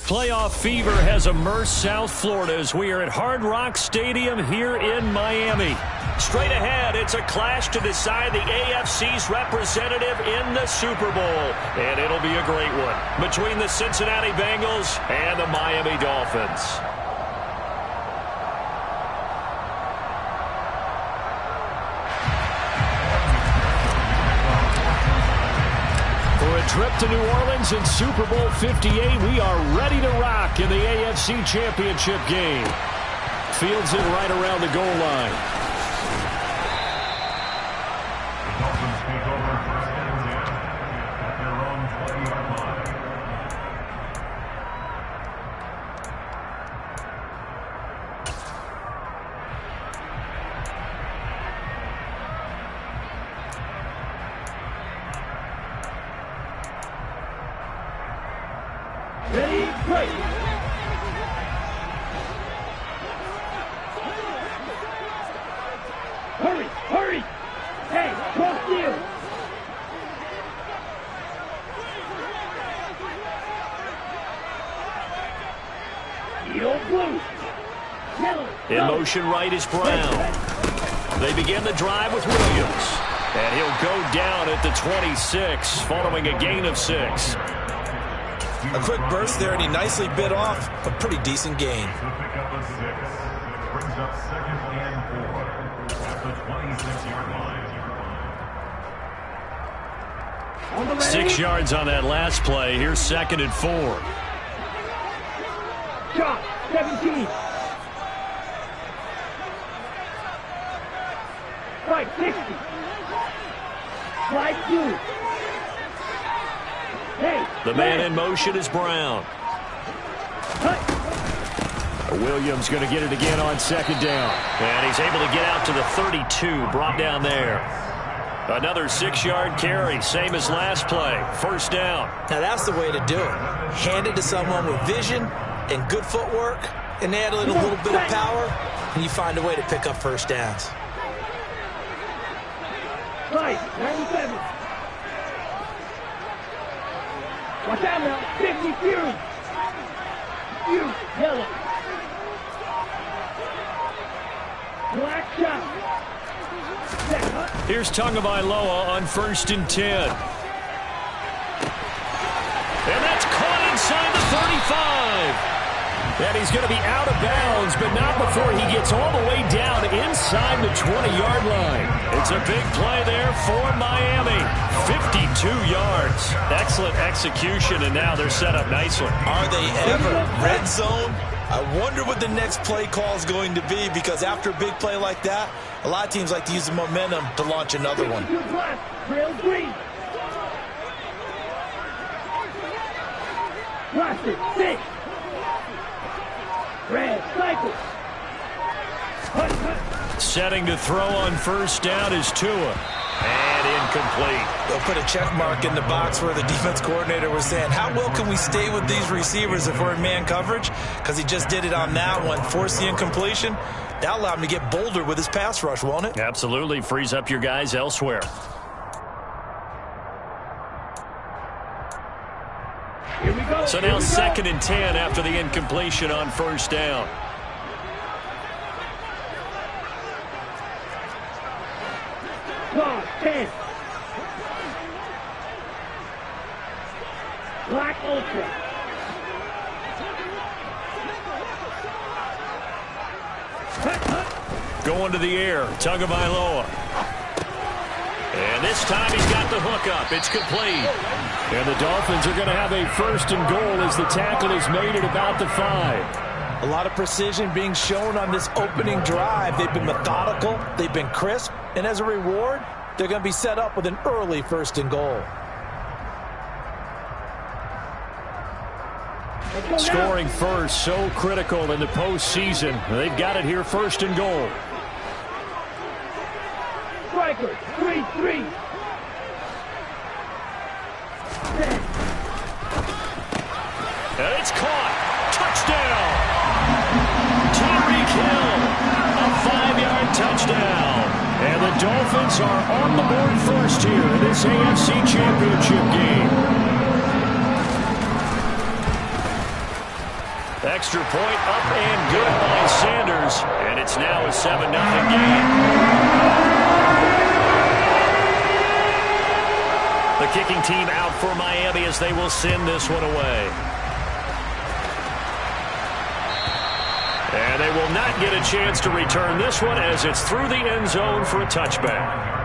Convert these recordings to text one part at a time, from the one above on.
Playoff fever has immersed South Florida as we are at Hard Rock Stadium here in Miami. Straight ahead, it's a clash to decide the AFC's representative in the Super Bowl. And it'll be a great one between the Cincinnati Bengals and the Miami Dolphins. For a trip to New Orleans in Super Bowl 58, we are ready to rock in the AFC Championship game. Fields it right around the goal line. Dolphins take over first and 10 at their own 20-yard line. Ready, break. Hurry, hurry. Hey, cross field. Field blue. Yellow. In motion right is Brown. They begin the drive with Williams. And he'll go down at the 26 following a gain of 6. A quick burst there, and he nicely bit off a pretty decent gain. To pick up a 6, which brings up 2nd and 4 at the 26-yard line. 6 yards on that last play. Here's 2nd and 4. Drop, 17. Right, 60. Slide 2. Hey, The man in motion is Brown. Williams going to get it again on 2nd down. And he's able to get out to the 32, brought down there. Another 6-yard carry, same as last play. 1st down. Now that's the way to do it. Hand it to someone with vision and good footwork, and add a little bit of power, and you find a way to pick up 1st downs. Right, 97. Watch out now, 50 Fury. Fury, yellow. Black shot. Here's Tagovailoa on 1st and 10. And that's caught inside the 35. And he's going to be out of bounds, but not before he gets all the way down inside the 20-yard line. It's a big play there for Miami. 52 yards. Excellent execution, and now they're set up nicely. Are they ever? Red zone? I wonder what the next play call is going to be, because after a big play like that, a lot of teams like to use the momentum to launch another one. Trail green. Plastic, 6. Red, cycle. Setting to throw on 1st down is Tua. And incomplete. They'll put a check mark in the box where the defense coordinator was saying, how well can we stay with these receivers if we're in man coverage? Because he just did it on that one, forced the incompletion. That allowed him to get bolder with his pass rush, won't it? Absolutely. Frees up your guys elsewhere. Here we go. So now 2nd and 10 after the incompletion on 1st down. Guard, 10. Black Ultra. Going to the air. Tagovailoa. And this time he's got the hook up. It's complete. And the Dolphins are going to have a 1st and goal as the tackle is made at about the 5. A lot of precision being shown on this opening drive. They've been methodical. They've been crisp. And as a reward, they're going to be set up with an early 1st and goal. Scoring first, so critical in the postseason. They've got it here, 1st and goal. Striker, 3-3. And it's caught. Touchdown. Tyreek Hill. A 5-yard touchdown. And the Dolphins are on the board first here in this AFC Championship game. extra point up and good by Sanders. And it's now a 7-0 game. The kicking team out for Miami as they will send this one away. And they will not get a chance to return this one as it's through the end zone for a touchback.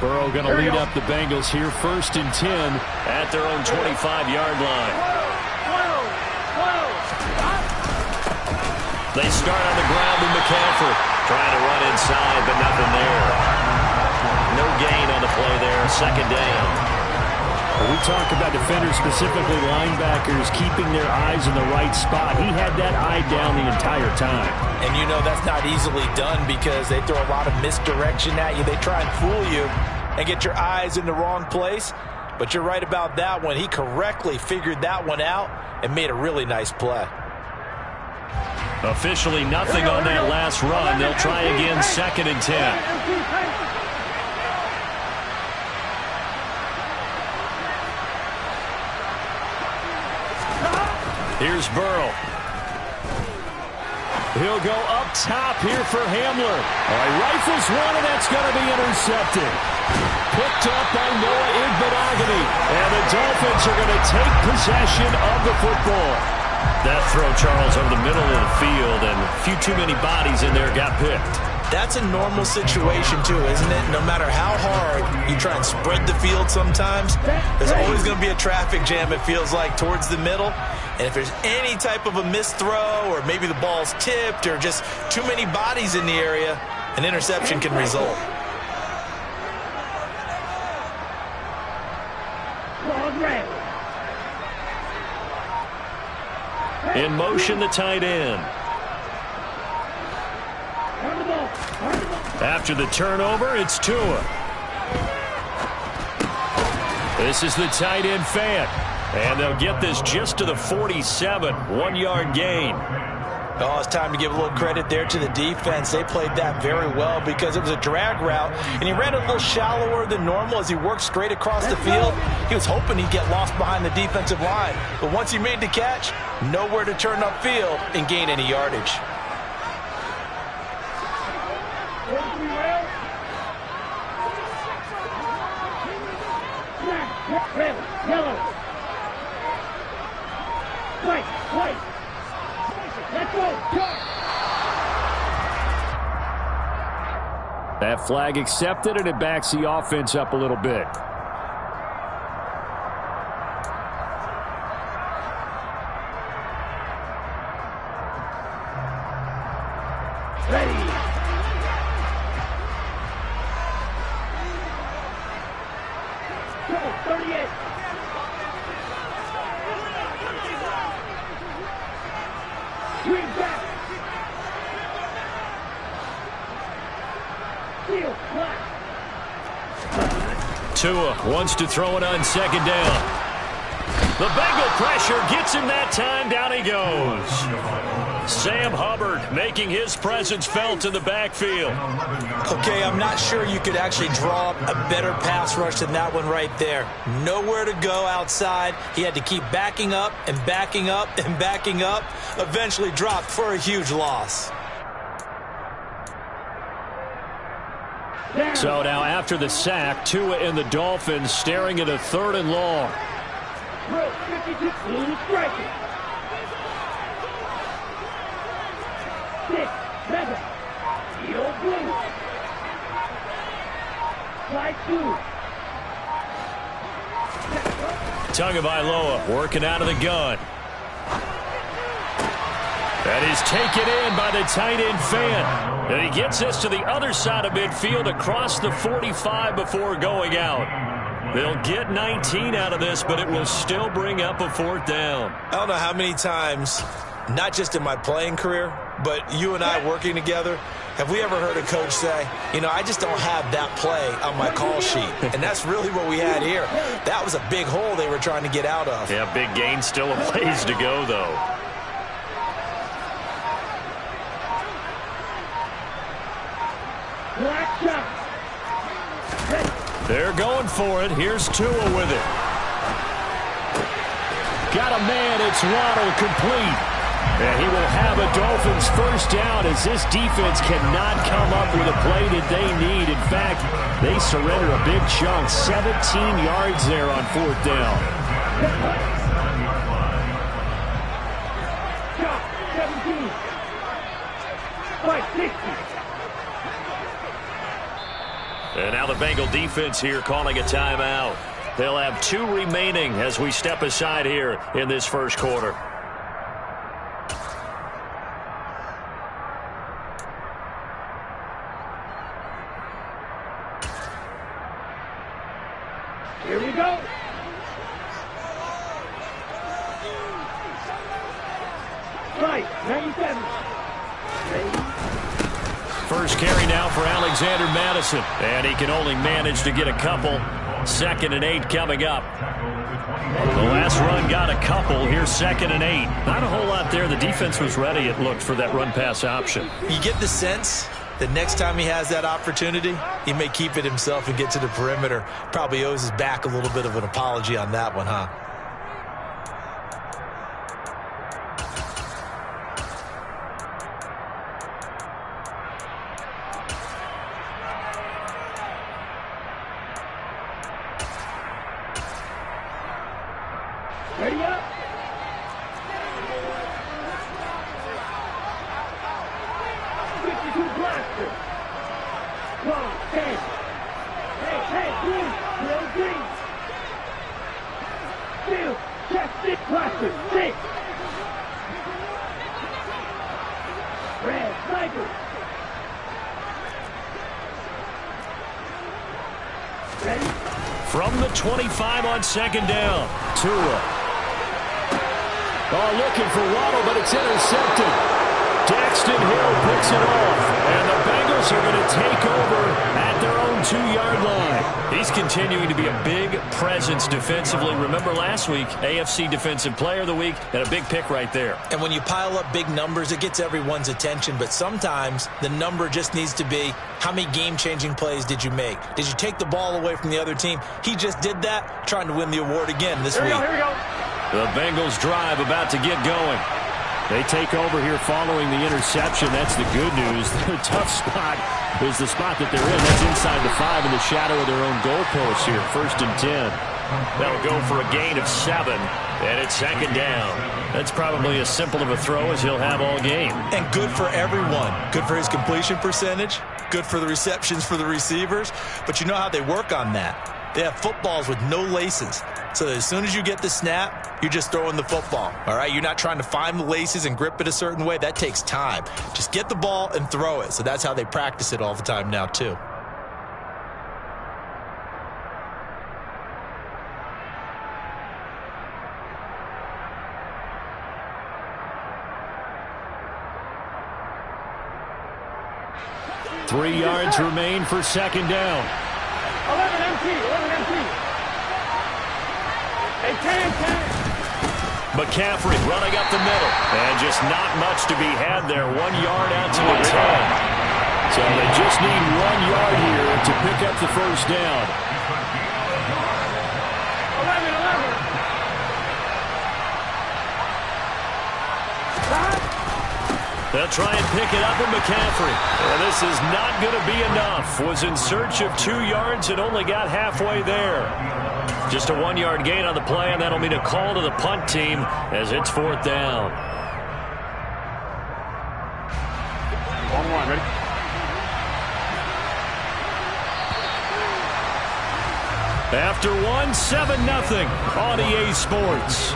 Burrow going to lead up the Bengals here, 1st and 10 at their own 25-yard line. They start on the ground with McCaffrey. Trying to run inside, but nothing there. No gain on the play there, 2nd down. We talk about defenders, specifically linebackers, keeping their eyes in the right spot. He had that eye down the entire time. And you know that's not easily done because they throw a lot of misdirection at you. They try and fool you and get your eyes in the wrong place. But you're right about that one. He correctly figured that one out and made a really nice play. Officially nothing on that last run. They'll try again, 2nd and 10. Here's Burrow. He'll go up top here for Hamler. All right, rifles one, and that's going to be intercepted. Picked up by Noah Igbenogany. And the Dolphins are going to take possession of the football. That throw, Charles, over the middle of the field, and a few too many bodies in there got picked. That's a normal situation, too, isn't it? No matter how hard you try and spread the field sometimes, there's always going to be a traffic jam, it feels like, towards the middle. And if there's any type of a missed throw or maybe the ball's tipped or just too many bodies in the area, an interception can result. In motion, the tight end. After the turnover, it's Tua. This is the tight end fan. And they'll get this just to the 47, 1-yard gain. Oh, it's time to give a little credit there to the defense. They played that very well because it was a drag route, and he ran a little shallower than normal as he worked straight across the field. He was hoping he'd get lost behind the defensive line, but once he made the catch, nowhere to turn upfield and gain any yardage. Yellow. White. Let's go. That flag accepted, and it backs the offense up a little bit. Ready. Go, 38. Swing back. Heel, black. Tua wants to throw it on 2nd down. The Bengal pressure gets him that time. Down he goes. Sam Hubbard making his presence felt in the backfield. Okay, I'm not sure you could actually draw up a better pass rush than that one right there. Nowhere to go outside. He had to keep backing up and backing up and backing up. Eventually dropped for a huge loss. So now after the sack, Tua and the Dolphins staring at a 3rd and long. 52, little striker. 6, 7. Heel blue. Slide 2. Tagovailoa working out of the gun. That is taken in by the tight end fan. And he gets this to the other side of midfield across the 45 before going out. They'll get 19 out of this, but it will still bring up a 4th down. I don't know how many times, not just in my playing career, but you and I working together, have we ever heard a coach say, you know, I just don't have that play on my call sheet? And that's really what we had here. That was a big hole they were trying to get out of. Yeah, big gain, still a ways to go, though. They're going for it. Here's Tua with it. Got a man. It's Waddle, complete. And he will have a Dolphins first down as this defense cannot come up with a play that they need. In fact, they surrender a big chunk. 17 yards there on fourth down. 17. Fight 60. And now the Bengal defense here calling a timeout. They'll have 2 remaining as we step aside here in this first quarter. Here we go. Right, 97. First carry now for Alexander Madison. And he can only manage to get a couple. 2nd and 8 coming up. The last run got a couple. Here's 2nd and 8. Not a whole lot there. The defense was ready, it looked, for that run-pass option. You get the sense that next time he has that opportunity, he may keep it himself and get to the perimeter. Probably owes his back a little bit of an apology on that one, huh? Ready up. Blaster. 1, 10. Hey, green. Real green. Shield. Check 6. Blaster. 6. Red. Sniper. Ready? From the 25 on 2nd down. Tua. Oh, looking for Waddle, but it's intercepted. Daxton Hill picks it off, and the Bengals are going to take over at their own 2-yard line. He's continuing to be a big presence defensively. Remember last week, AFC Defensive Player of the Week, and a big pick right there. And when you pile up big numbers, it gets everyone's attention, but sometimes the number just needs to be, how many game-changing plays did you make? Did you take the ball away from the other team? He just did that, trying to win the award again this week. Here we go. The Bengals drive about to get going. They take over here following the interception. That's the good news. The tough spot is the spot that they're in. That's inside the 5 in the shadow of their own goalpost here. 1st and 10. That'll go for a gain of 7. And it's 2nd down. That's probably as simple of a throw as he'll have all game. And good for everyone. Good for his completion percentage. Good for the receptions for the receivers. But you know how they work on that. They have footballs with no laces. So that as soon as you get the snap, you're just throwing the football. All right? You're not trying to find the laces and grip it a certain way. That takes time. Just get the ball and throw it. So that's how they practice it all the time now, too. Three yards remain for 2nd down. 11 empty. Hey, 10. McCaffrey running up the middle. And just not much to be had there. 1 yard out to the 10. So they just need 1 yard here to pick up the first down. 11. They'll try and pick it up with McCaffrey. And this is not going to be enough. Was in search of 2 yards and only got halfway there. Just a 1 yard gain on the play, and that'll mean a call to the punt team as it's 4th down. On 1, ready? After 1, 7-0 on EA Sports.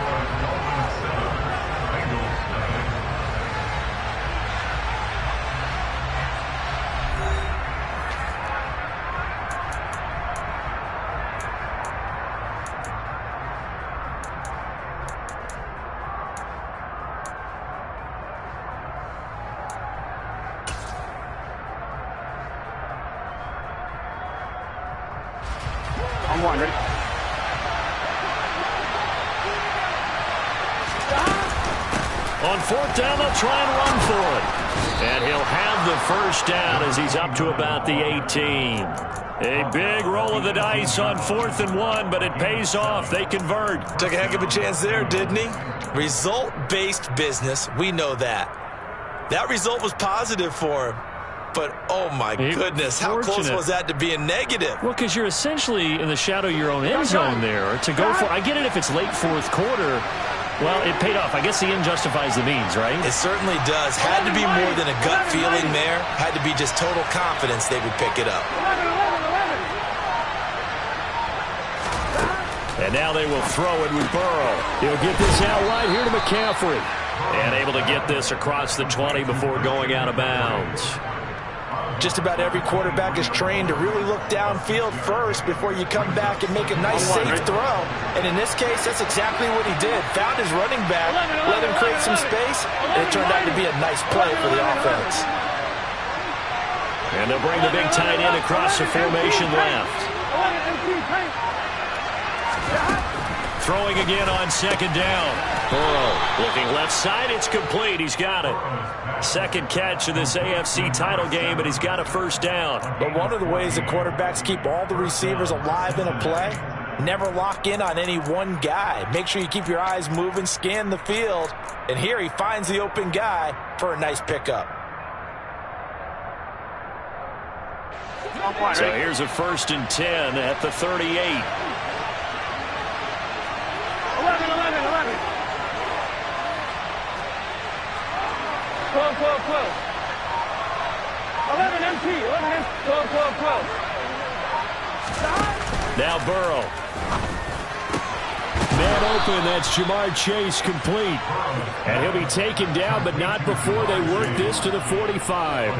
On one, ready? On fourth down, they'll try and run for it. And he'll have the first down as he's up to about the 18. A big roll of the dice on 4th and 1, but it pays off. They convert. Took a heck of a chance there, didn't he? Result-based business, we know that. That result was positive for him. But, oh, my goodness, how close was that to being negative? Well, because you're essentially in the shadow of your own end zone there. To go for, I get it if it's late fourth quarter. Well, it paid off. I guess the end justifies the means, right? It certainly does. Had to be more than a gut feeling there. Had to be just total confidence they would pick it up. And now they will throw it with Burrow. He'll get this out wide here to McCaffrey. And able to get this across the 20 before going out of bounds. Just about every quarterback is trained to really look downfield first before you come back and make a nice, safe throw. And in this case, that's exactly what he did. Found his running back, let him create some space, and it turned out to be a nice play for the offense. And they'll bring the big tight end across the formation left. Throwing again on second down. Burrow looking left side. It's complete. He's got it. Second catch of this AFC title game, but he's got a first down. But one of the ways the quarterbacks keep all the receivers alive in a play, never lock in on any one guy. Make sure you keep your eyes moving, scan the field. And here he finds the open guy for a nice pickup. So here's a 1st and 10 at the 38. 12, 12, 12. 11 MT, 11 MT, 12, 12, 12. Now Burrow. Man open, that's Jamar Chase complete. And he'll be taken down, but not before they work this to the 45.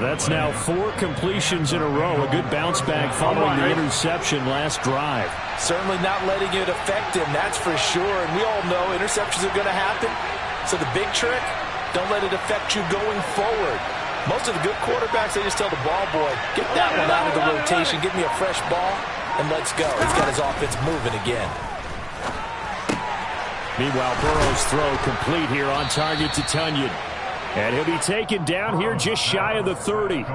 That's now 4 completions in a row. A good bounce back following the interception last drive. Certainly not letting it affect him, that's for sure. And we all know interceptions are going to happen. So the big trick, don't let it affect you going forward. Most of the good quarterbacks, they just tell the ball boy, get that one out of the rotation, give me a fresh ball, and let's go. He's got his offense moving again. Meanwhile, Burrow's throw complete here on target to Tunyon. And he'll be taken down here just shy of the 30.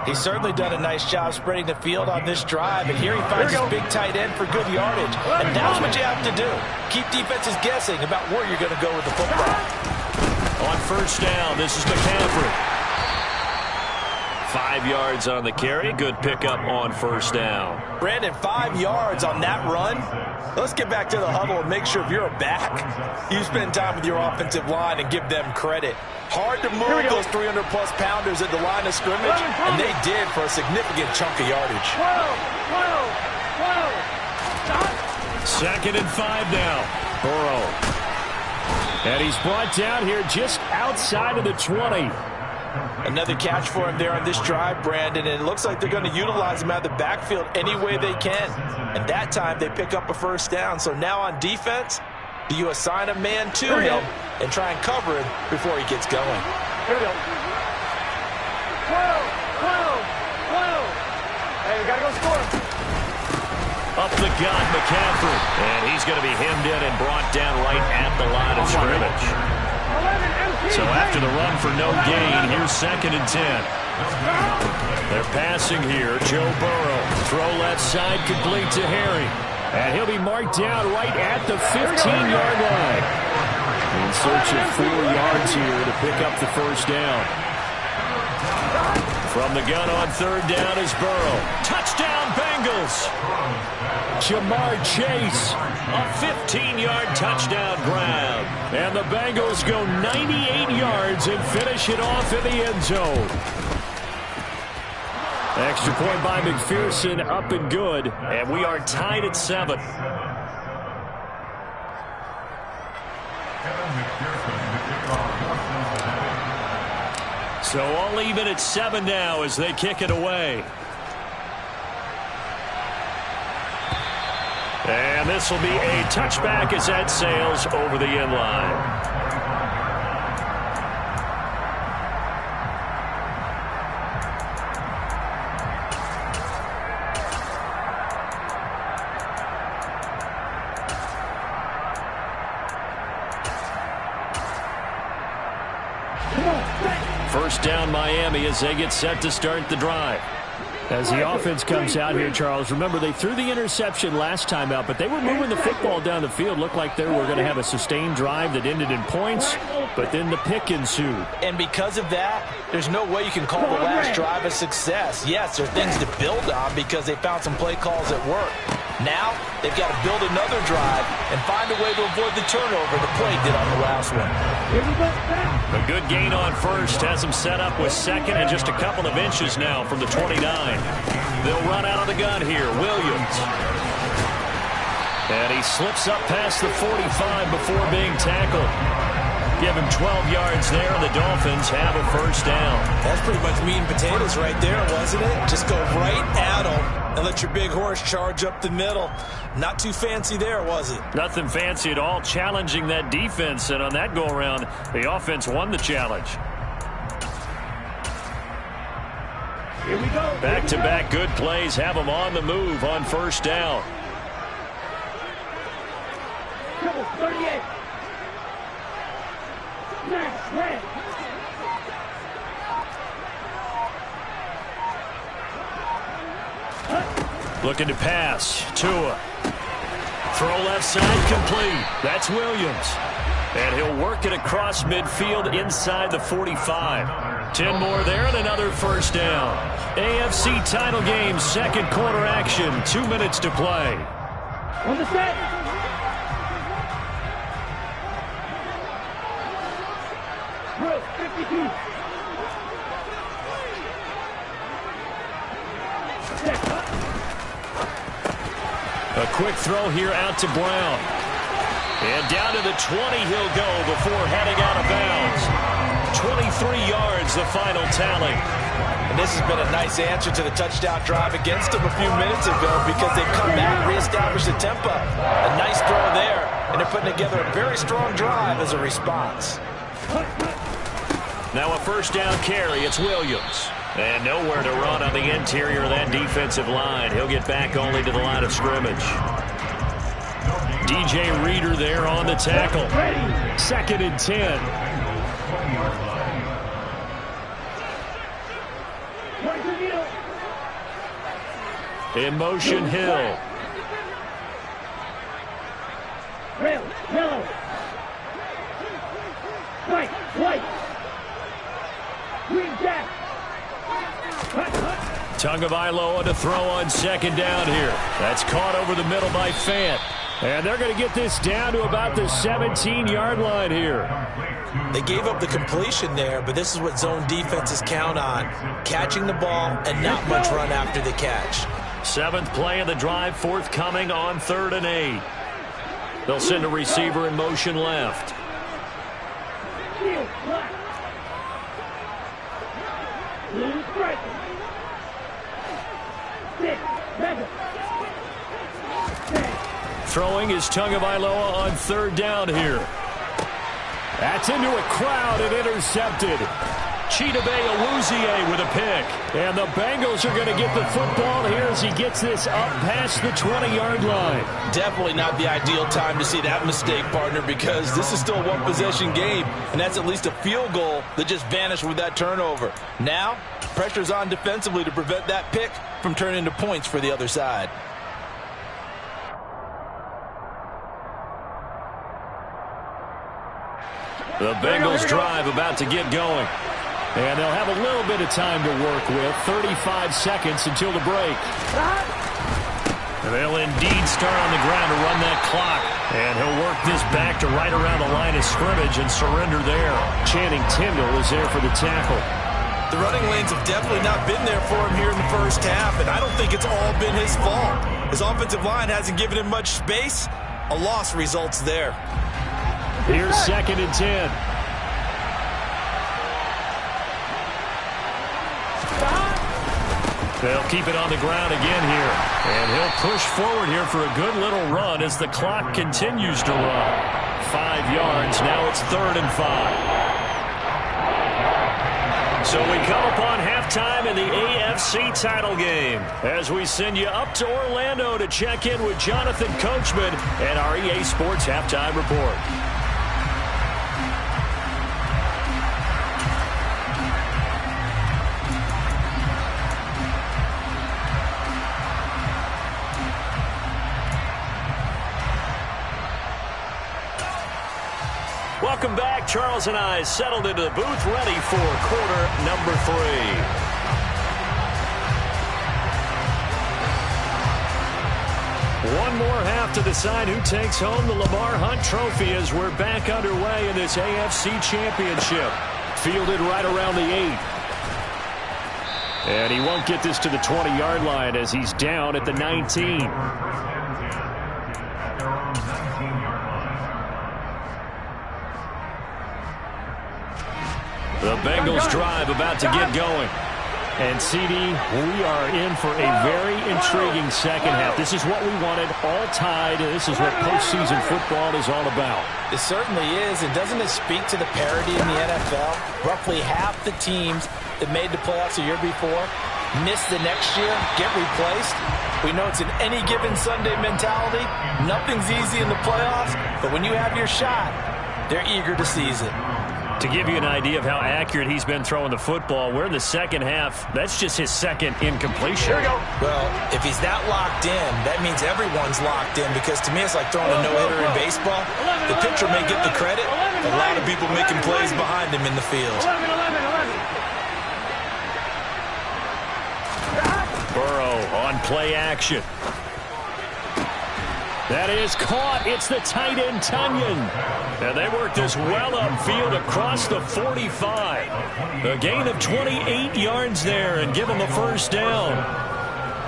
He's certainly done a nice job spreading the field on this drive, and here he finds his big tight end for good yardage. And that's what you have to do. Keep defenses guessing about where you're going to go with the football. On first down, this is McCaffrey. 5 yards on the carry. Good pickup on first down. Brandon, 5 yards on that run. Let's get back to the huddle and make sure if you're a back, you spend time with your offensive line and give them credit. Hard to move those 300-plus pounders at the line of scrimmage, and they did for a significant chunk of yardage. 2nd and 5 now. Burrow. And he's brought down here just outside of the 20. Another catch for him there on this drive, Brandon, and it looks like they're going to utilize him out of the backfield any way they can. And that time they pick up a first down. So now on defense, do you assign a man to him and try and cover him before he gets going? Here we go. 12, 12, 12. Hey, we got to go score. Up the gun, McCaffrey. And he's going to be hemmed in and brought down right at the line of scrimmage. So after the run for no gain, here's 2nd and 10. They're passing here. Joe Burrow. Throw left side complete to Harry. And he'll be marked down right at the 15-yard line. In search of 4 yards here to pick up the first down. From the gun on 3rd down is Burrow. Touchdown, Bengals. Jamar Chase, a 15-yard touchdown grab. And the Bengals go 98 yards and finish it off in the end zone. Extra point by McPherson, up and good. And we are tied at 7. So all even at 7 now as they kick it away. And this will be a touchback as that sails over the end line. First down Miami as they get set to start the drive. As the offense comes out here, Charles, remember they threw the interception last time out, but they were moving the football down the field. Looked like they were going to have a sustained drive that ended in points, but then the pick ensued. And because of that, there's no way you can call the last drive a success. Yes, there are things to build on because they found some play calls that work. Now, they've got to build another drive and find a way to avoid the turnover the play did on the last one. A good gain on first has them set up with second and just a couple of inches now from the 29. They'll run out of the gun here. Williams. And he slips up past the 45 before being tackled. Give him 12 yards there. The Dolphins have a first down. That's pretty much meat and potatoes right there, wasn't it? Just go right at him and let your big horse charge up the middle. Not too fancy there, was it? Nothing fancy at all, challenging that defense. And on that go-around, the offense won the challenge. Here we go. Back-to-back good plays have them on the move on first down. 38. Red. Looking to pass. Tua. Throw left side complete. That's Williams. And he'll work it across midfield inside the 45. 10 more there and another first down. AFC title game, second quarter action. 2 minutes to play. On the set. Bro, 52. A quick throw here out to Brown. And down to the 20 he'll go before heading out of bounds. 23 yards, the final tally. And this has been a nice answer to the touchdown drive against them a few minutes ago because they've come back, reestablished the tempo. A nice throw there, and they're putting together a very strong drive as a response. Now a first down carry. It's Williams. And nowhere to run on the interior of that defensive line. He'll get back only to the line of scrimmage. DJ Reader there on the tackle. Second and 10. In motion, Hill. Red, yellow. White. Green, jack. Tagovailoa to throw on second down here. That's caught over the middle by Fant. And they're going to get this down to about the 17-yard line here. They gave up the completion there, but this is what zone defenses count on. Catching the ball and not much run after the catch. Seventh play of the drive, forthcoming on 3rd and 8. They'll send a receiver in motion left. Throwing is Tagovailoa on 3rd down here. That's into a crowd and intercepted. Chidobe Awuzie with a pick. And the Bengals are going to get the football here as he gets this up past the 20-yard line. Definitely not the ideal time to see that mistake, partner, because this is still a one-possession game, and that's at least a field goal that just vanished with that turnover. Now, pressure's on defensively to prevent that pick from turning into points for the other side. The Bengals drive about to get going. And they'll have a little bit of time to work with. 35 seconds until the break. They'll indeed start on the ground to run that clock. And he'll work this back to right around the line of scrimmage and surrender there. Channing Tindall is there for the tackle. The running lanes have definitely not been there for him here in the first half, and I don't think it's all been his fault. His offensive line hasn't given him much space. A loss results there. Here's 2nd and 10. They'll keep it on the ground again here. And he'll push forward here for a good little run as the clock continues to run. 5 yards. Now it's 3rd and 5. So we come upon halftime in the AFC title game as we send you up to Orlando to check in with Jonathan Coachman and our EA Sports Halftime Report. Welcome back. Charles and I settled into the booth, ready for quarter number 3. One more half to decide who takes home the Lamar Hunt Trophy as we're back underway in this AFC Championship. Fielded right around the 8. And he won't get this to the 20-yard line as he's down at the 19. The Bengals drive about to get going. And, CD, we are in for a very intriguing second half. This is what we wanted, all tied. This is what postseason football is all about. It certainly is. And doesn't it speak to the parity in the NFL? Roughly half the teams that made the playoffs a year before miss the next year, get replaced. We know it's an any given Sunday mentality. Nothing's easy in the playoffs, but when you have your shot, they're eager to seize it. To give you an idea of how accurate he's been throwing the football, we're in the second half. That's just his second incompletion. Here we go. Well, if he's that locked in, that means everyone's locked in, because to me it's like throwing a no-hitter in baseball. The pitcher may get the credit, a lot of people making plays behind him in the field. 11. Burrow on play action. That is caught. It's the tight end, Tunyon. And they work this well upfield across the 45. A gain of 28 yards there and give them a first down.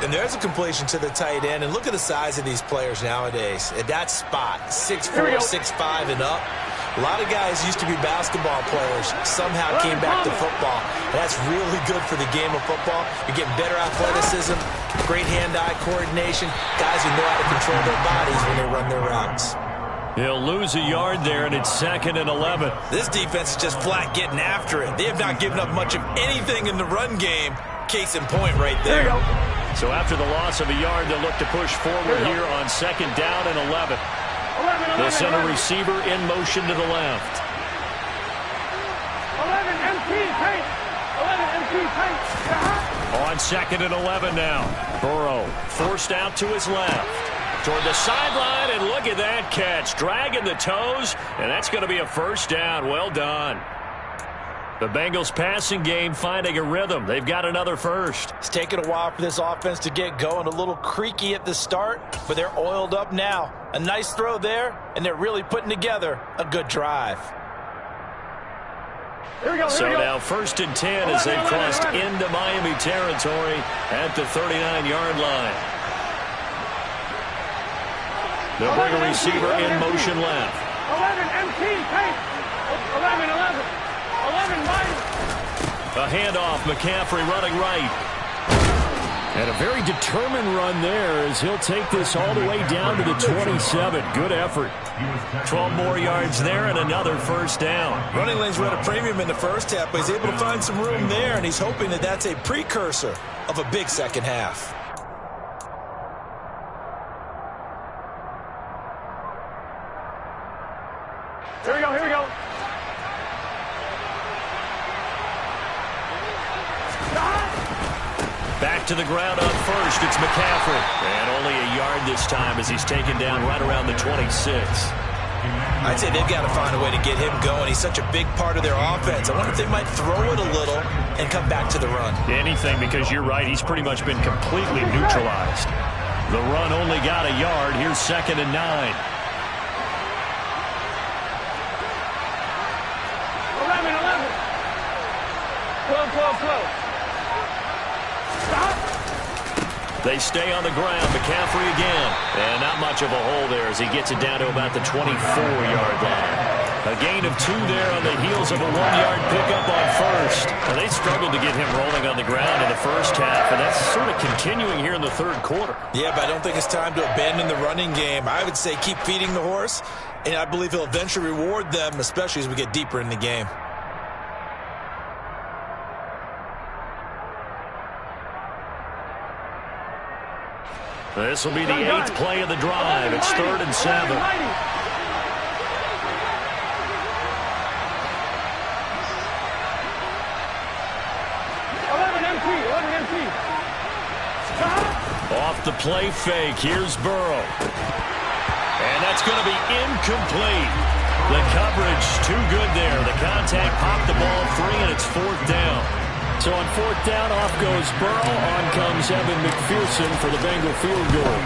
And there's a completion to the tight end. And look at the size of these players nowadays. At that spot, 6'4", 6'5", and up. A lot of guys used to be basketball players, somehow came back to football. That's really good for the game of football. You're getting better athleticism, great hand-eye coordination, guys who know how to control their bodies when they run their routes. He'll lose a yard there, and it's 2nd and 11. This defense is just flat getting after it. They have not given up much of anything in the run game. Case in point right there. So after the loss of a yard, they'll look to push forward here on 2nd down and 11. They'll send a receiver in motion to the left. 11 empty tight. 11 empty tight. On 2nd and 11 now. Burrow forced out to his left. Toward the sideline, and look at that catch. Dragging the toes, and that's going to be a first down. Well done. The Bengals passing game finding a rhythm. They've got another first. It's taken a while for this offense to get going. A little creaky at the start, but they're oiled up now. A nice throw there, and they're really putting together a good drive. So now 1st and 10 as they've crossed into Miami territory at the 39-yard line. They'll bring a receiver in motion left. 11 empty tight. 11. 11 wide. A handoff, McCaffrey running right. And a very determined run there as he'll take this all the way down to the 27. Good effort. 12 more yards there and another first down. Running lanes were at a premium in the first half, but he's able to find some room there, and he's hoping that that's a precursor of a big second half. Here we go. Back to the ground on first. It's McCaffrey. And only a yard this time as he's taken down right around the 26. I'd say they've got to find a way to get him going. He's such a big part of their offense. I wonder if they might throw it a little and come back to the run. Anything, because you're right. He's pretty much been completely neutralized. The run only got a yard. Here's 2nd and 9. 12. They stay on the ground. McCaffrey again. And not much of a hole there as he gets it down to about the 24-yard line. A gain of 2 there on the heels of a 1-yard pickup on first. And they struggled to get him rolling on the ground in the first half, and that's sort of continuing here in the third quarter. Yeah, but I don't think it's time to abandon the running game. I would say keep feeding the horse, and I believe he'll eventually reward them, especially as we get deeper in the game. This will be the 8th play of the drive. It's 3rd and 7. 11 empty. Off the play fake. Here's Burrow. And that's going to be incomplete. The coverage too good there. The contact popped the ball free, and it's 4th down. So on 4th down, off goes Burrow. On comes Evan McPherson for the Bengal field goal.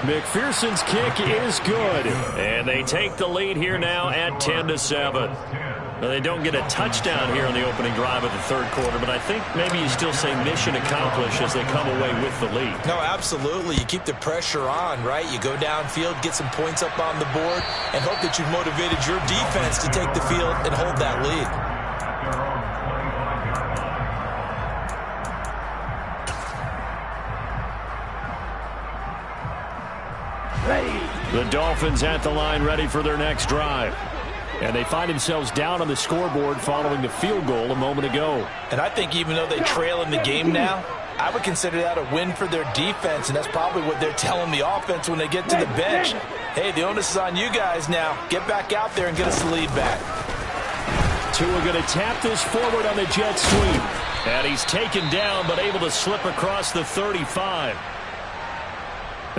McPherson's kick is good. And they take the lead here now at 10-7. Now, they don't get a touchdown here in the opening drive of the 3rd quarter, but I think maybe you still say mission accomplished as they come away with the lead. No, absolutely. You keep the pressure on, right? You go downfield, get some points up on the board, and hope that you've motivated your defense to take the field and hold that lead. The Dolphins at the line ready for their next drive. And they find themselves down on the scoreboard following the field goal a moment ago. And I think even though they trail in the game now, I would consider that a win for their defense, and that's probably what they're telling the offense when they get to the bench. Hey, the onus is on you guys now. Get back out there and get us the lead back. Tua going to tap this forward on the jet sweep. And he's taken down, but able to slip across the 35.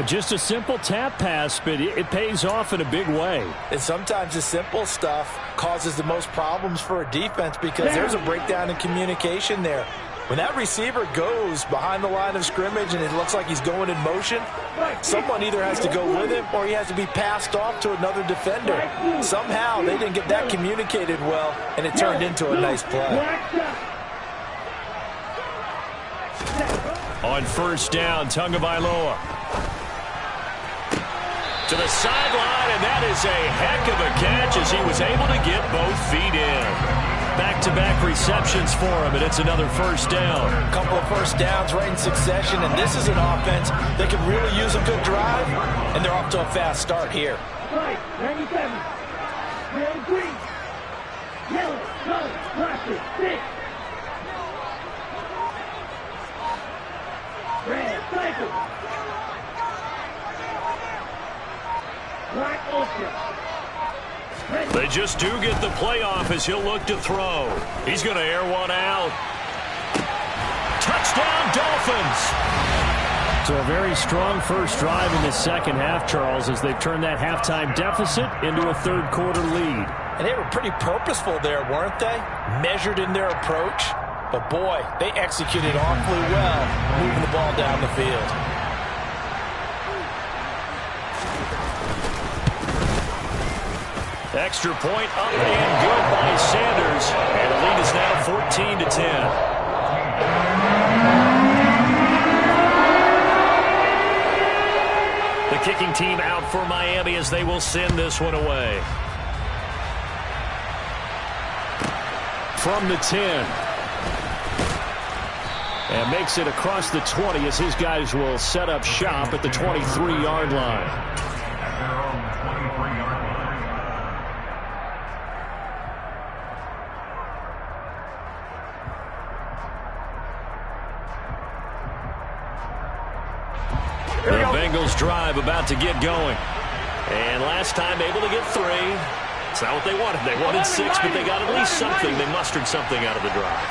Just a simple tap pass, but it pays off in a big way. And sometimes the simple stuff causes the most problems for a defense because there's a breakdown in communication there. When that receiver goes behind the line of scrimmage and it looks like he's going in motion, someone either has to go with him or he has to be passed off to another defender. Somehow they didn't get that communicated well, and it turned into a nice play. On 1st down, Tagovailoa to the sideline, and that is a heck of a catch as he was able to get both feet in. Back-to-back receptions for him, and it's another 1st down. A couple of 1st downs right in succession, and this is an offense that could really use a good drive, and they're off to a fast start here. Right, 97. Red, green. Yellow, color, plastic, 6. Red, cycle. Black, ultra. They just do get the playoff as he'll look to throw. He's going to air one out. Touchdown, Dolphins! So a very strong first drive in the second half, Charles, as they've turned that halftime deficit into a 3rd quarter lead. And they were pretty purposeful there, weren't they? Measured in their approach. But boy, they executed awfully well, moving the ball down the field. Extra point up and good by Sanders. And the lead is now 14-10. The kicking team out for Miami as they will send this one away. From the 10. And makes it across the 20 as his guys will set up shop at the 23-yard line. The Bengals drive about to get going. And last time able to get 3. It's not what they wanted. They wanted 6, but they got at least something. They mustered something out of the drive.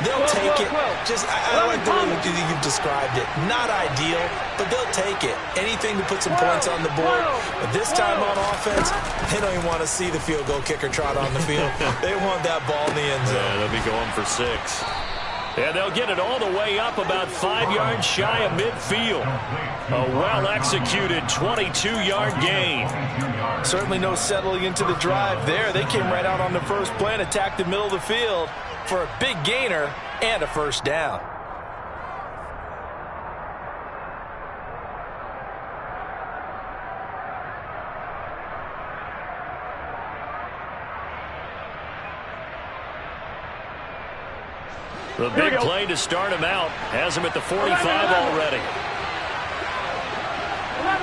They'll take it. I like the way you've described it. Not ideal, but they'll take it. Anything to put some points on the board. But this time on offense, they don't even want to see the field goal kicker trot on the field. They want that ball in the end zone. Yeah, they'll be going for 6. And they'll get it all the way up about 5 yards shy of midfield. A well-executed 22-yard gain. Certainly no settling into the drive there. They came right out on the first play and attacked the middle of the field for a big gainer and a 1st down. The big play to start him out has him at the 45 already. 11.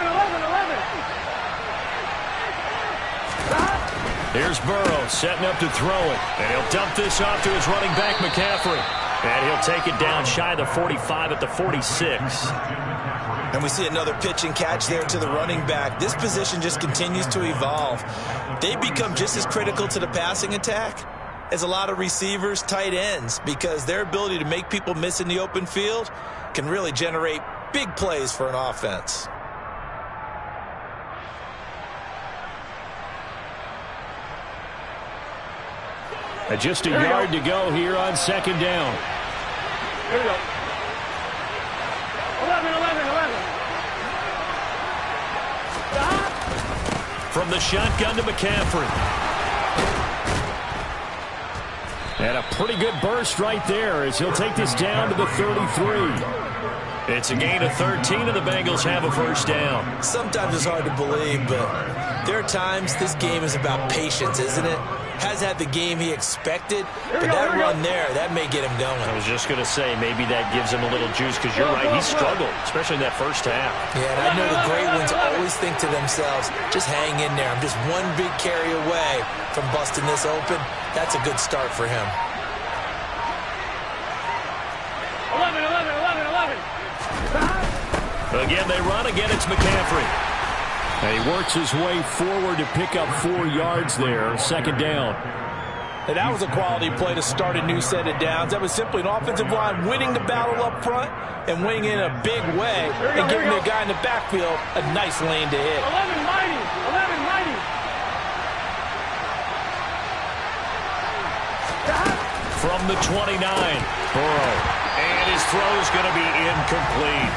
Here's Burrow setting up to throw it. And he'll dump this off to his running back, McCaffrey. And he'll take it down shy of the 45 at the 46. And we see another pitch and catch there to the running back. This position just continues to evolve. They become just as critical to the passing attack as a lot of receivers, tight ends, because their ability to make people miss in the open field can really generate big plays for an offense. Just a yard to go here on second down. Here we go. 11. From the shotgun to McCaffrey. And a pretty good burst right there as he'll take this down to the 33. It's a gain of 13, and the Bengals have a first down. Sometimes it's hard to believe, but there are times this game is about patience, isn't it? Has had the game he expected, but that run there, that may get him going. I was just going to say, maybe that gives him a little juice, because you're right, he struggled, especially in that first half. Yeah, and I know the great ones always think to themselves, just hang in there. I'm just one big carry away from busting this open. That's a good start for him. 11. Again, they run. Again, it's McCaffrey. And he works his way forward to pick up 4 yards there. Second down. And that was a quality play to start a new set of downs. That was simply an offensive line winning the battle up front and winning in a big way and giving the guy in the backfield a nice lane to hit. 11 mighty. From the 29, Burrow. And his throw is going to be incomplete.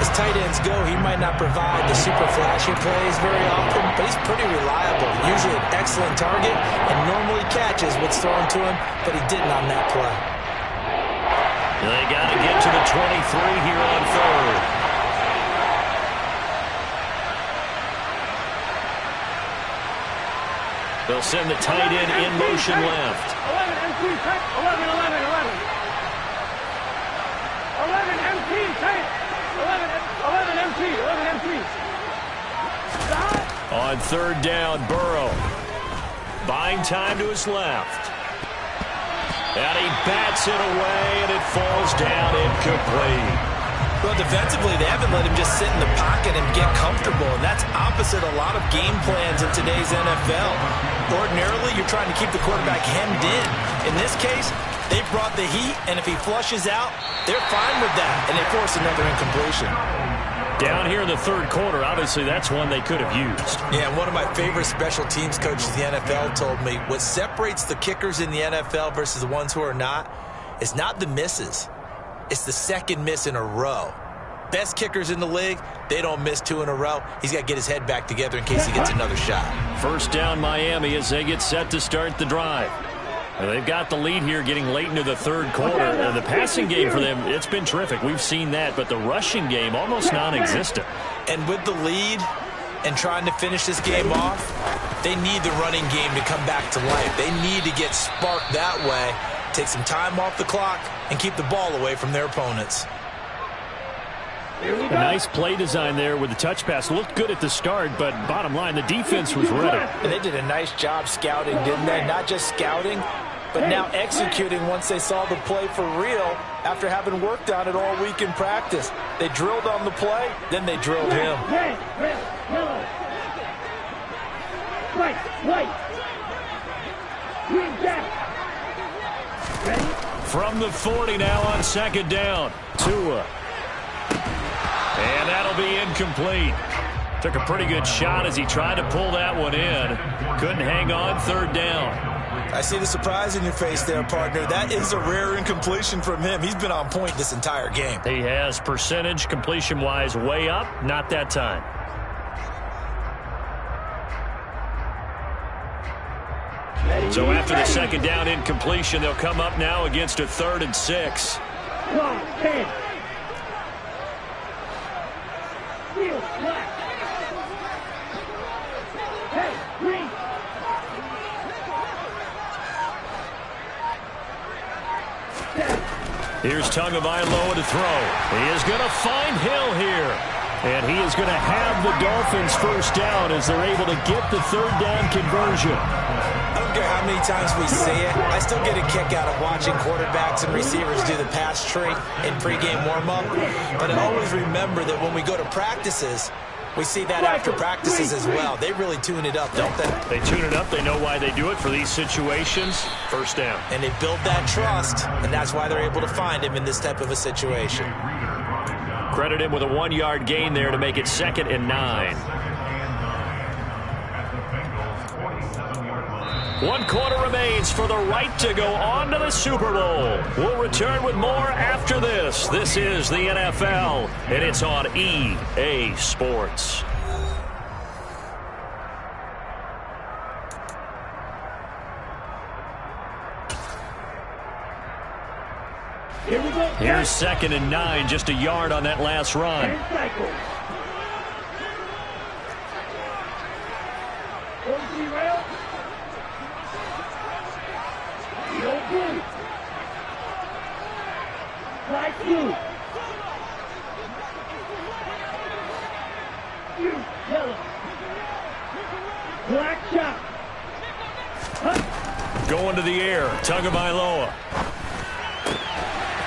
As tight ends go, he might not provide the super flashy plays very often, but he's pretty reliable. Usually an excellent target and normally catches what's thrown to him, but he didn't on that play. They got to get to the 23 here on third. They'll send the tight end in motion left. 11 MT tight. 11 MT tight. 11 MT. On third down, Burrow. Buying time to his left. And he bats it away, and it falls down incomplete. Well, defensively, they haven't let him just sit in the pocket and get comfortable, and that's opposite a lot of game plans in today's NFL. Ordinarily, you're trying to keep the quarterback hemmed in. In this case, they brought the heat, and if he flushes out, they're fine with that, and they force another incompletion. Down here in the third quarter, obviously that's one they could have used. Yeah, one of my favorite special teams coaches in the NFL told me what separates the kickers in the NFL versus the ones who are not is not the misses. It's the second miss in a row. Best kickers in the league, they don't miss 2 in a row. He's got to get his head back together in case he gets another shot. First down Miami as they get set to start the drive. They've got the lead here getting late into the third quarter. The passing game for them, it's been terrific. We've seen that, but the rushing game almost non-existent. And with the lead and trying to finish this game off, they need the running game to come back to life. They need to get sparked that way, take some time off the clock, and keep the ball away from their opponents. A nice play design there with the touch pass. Looked good at the start, but bottom line, the defense was ready. And they did a nice job scouting, didn't they? Not just scouting, but now executing once they saw the play for real after having worked on it all week in practice. They drilled on the play, then they drilled him. From the 40 now on second down. Tua. And that'll be incomplete. Took a pretty good shot as he tried to pull that one in. Couldn't hang on, third down. I see the surprise in your face there, partner. That is a rare incompletion from him. He's been on point this entire game. He has percentage completion-wise way up. Not that time. So after the second down incompletion, they'll come up now against a 3rd and 6. Here's Tagovailoa to throw. He is going to find Hill here. And he is going to have the Dolphins first down as they're able to get the third down conversion. I don't care how many times we say it. I still get a kick out of watching quarterbacks and receivers do the pass tree in pregame warm-up. But I always remember that when we go to practices, we see that after practices as well. They really tune it up, don't they? They tune it up. They know why they do it for these situations. First down. And they build that trust, and that's why they're able to find him in this type of a situation. Credit him with a 1-yard gain there to make it 2nd and 9. 1 quarter remains for the right to go on to the Super Bowl. We'll return with more after this. This is the NFL, and it's on EA Sports. Here's 2nd and 9, just a yard on that last run. Going to the air, Tagovailoa.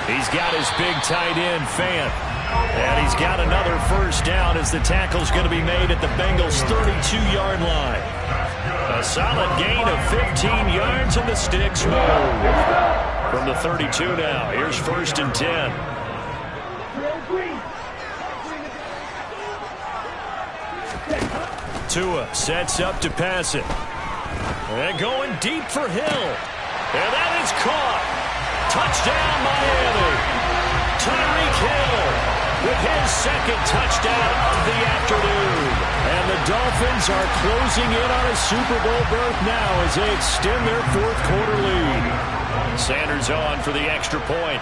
He's got his big tight end, Fant. And he's got another first down as the tackle's going to be made at the Bengals' 32-yard line. A solid gain of 15 yards, and the sticks move. From the 32 now, here's 1st and 10. Tua sets up to pass it. And going deep for Hill. And that is caught. Touchdown, Miami. Tyreek Hill with his 2nd touchdown of the afternoon. And the Dolphins are closing in on a Super Bowl berth now as they extend their 4th quarter lead. Sanders on for the extra point.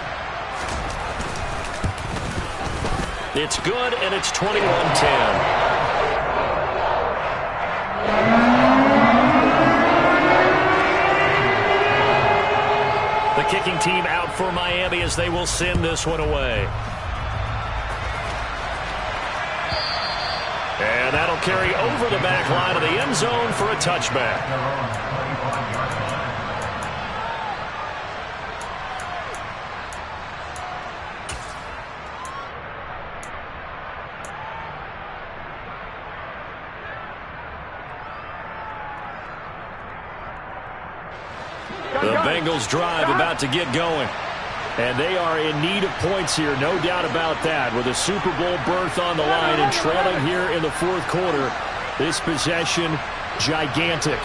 It's good, and it's 21-10. The kicking team out for Miami as they will send this one away. And that'll carry over the back line of the end zone for a touchback. The Bengals drive about to get going. And they are in need of points here, no doubt about that. With a Super Bowl berth on the line and trailing here in the 4th quarter. This possession, gigantic.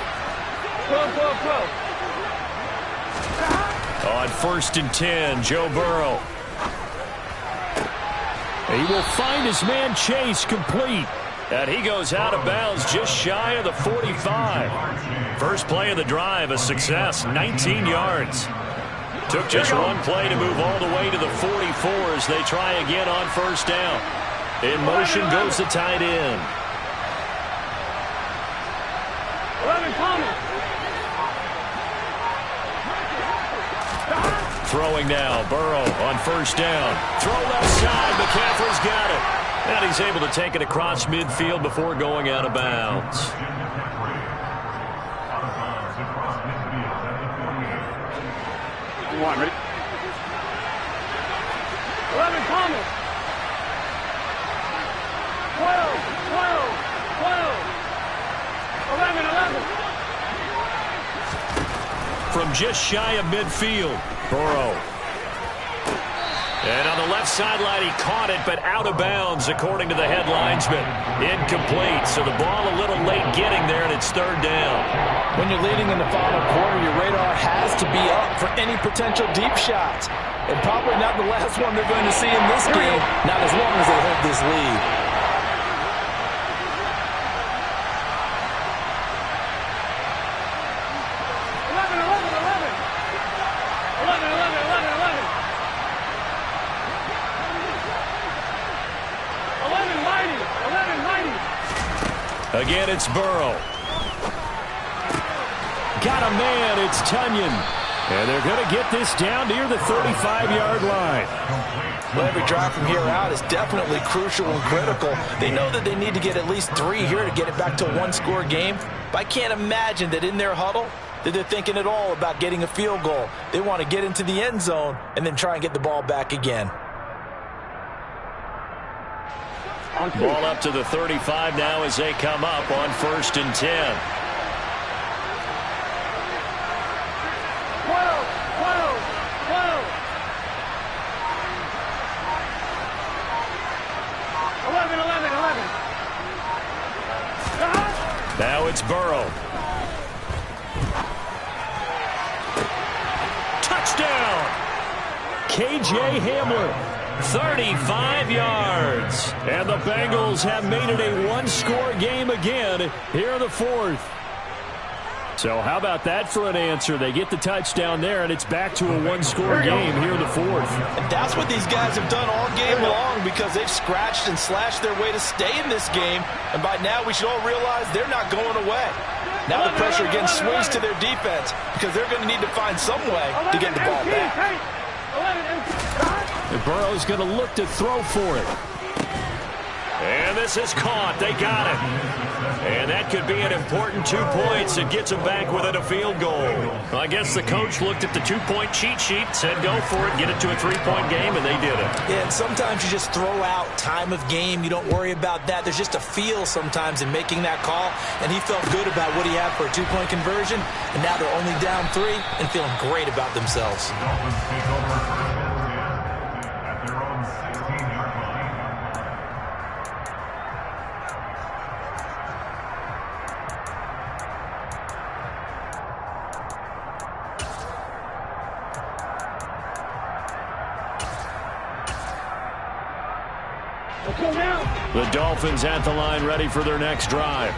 On 1st and 10, Joe Burrow. He will find his man Chase complete. And he goes out of bounds just shy of the 45. First play of the drive, a success, 19 yards. Took just one play to move all the way to the 44 as they try again on 1st down. In motion goes the tight end. Throwing now, Burrow on 1st down. Throw left side, McCaffrey's got it. And he's able to take it across midfield before going out of bounds. One, ready? 11 coming. 12, 11, 11. From just shy of midfield, Burrow. And on the left sideline, he caught it, but out of bounds, according to the headlinesman. Incomplete, so the ball a little late getting there, and it's 3rd down. When you're leading in the final quarter, your radar has to be up for any potential deep shots. And probably not the last one they're going to see in this game, not as long as they hold this lead. Again, it's Burrow. Got a man, it's Tunyon. And they're going to get this down near the 35-yard line. Well, every drive from here out is definitely crucial and critical. They know that they need to get at least 3 here to get it back to a one-score game. But I can't imagine that in their huddle that they're thinking at all about getting a field goal. They want to get into the end zone and then try and get the ball back again. Ball up to the 35 now as they come up on 1st and 10. 11. Now it's Burrow. K.J. Hamler. 35 yards. And the Bengals have made it a one-score game again here in the fourth. So how about that for an answer? They get the touchdown there, and it's back to a one-score game here in the fourth. And that's what these guys have done all game long, because they've scratched and slashed their way to stay in this game. And by now, we should all realize they're not going away. Now the pressure again swings to their defense, because they're going to need to find some way to get the ball back. And Burrow's going to look to throw for it. And this is caught. They got it. And that could be an important 2 points. It gets them back within a field goal. Well, I guess the coach looked at the two-point cheat sheet, said go for it, get it to a three-point game, and they did it. Yeah, and sometimes you just throw out time of game. You don't worry about that. There's just a feel sometimes in making that call, and he felt good about what he had for a two-point conversion, and now they're only down 3 and feeling great about themselves. The Dolphins take over first and 10 at their own 16-yard line. The Dolphins at the line, ready for their next drive.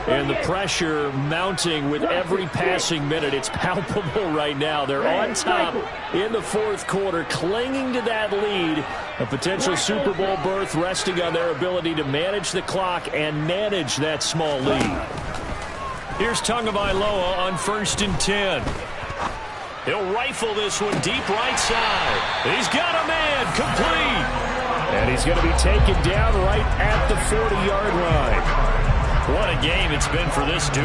And the pressure mounting with every passing minute. It's palpable right now. They're on top in the fourth quarter, clinging to that lead. A potential Super Bowl berth resting on their ability to manage the clock and manage that small lead. Here's Tagovailoa on 1st and 10. He'll rifle this one deep right side. He's got a man, complete. And he's going to be taken down right at the 40-yard line. What a game it's been for this duo.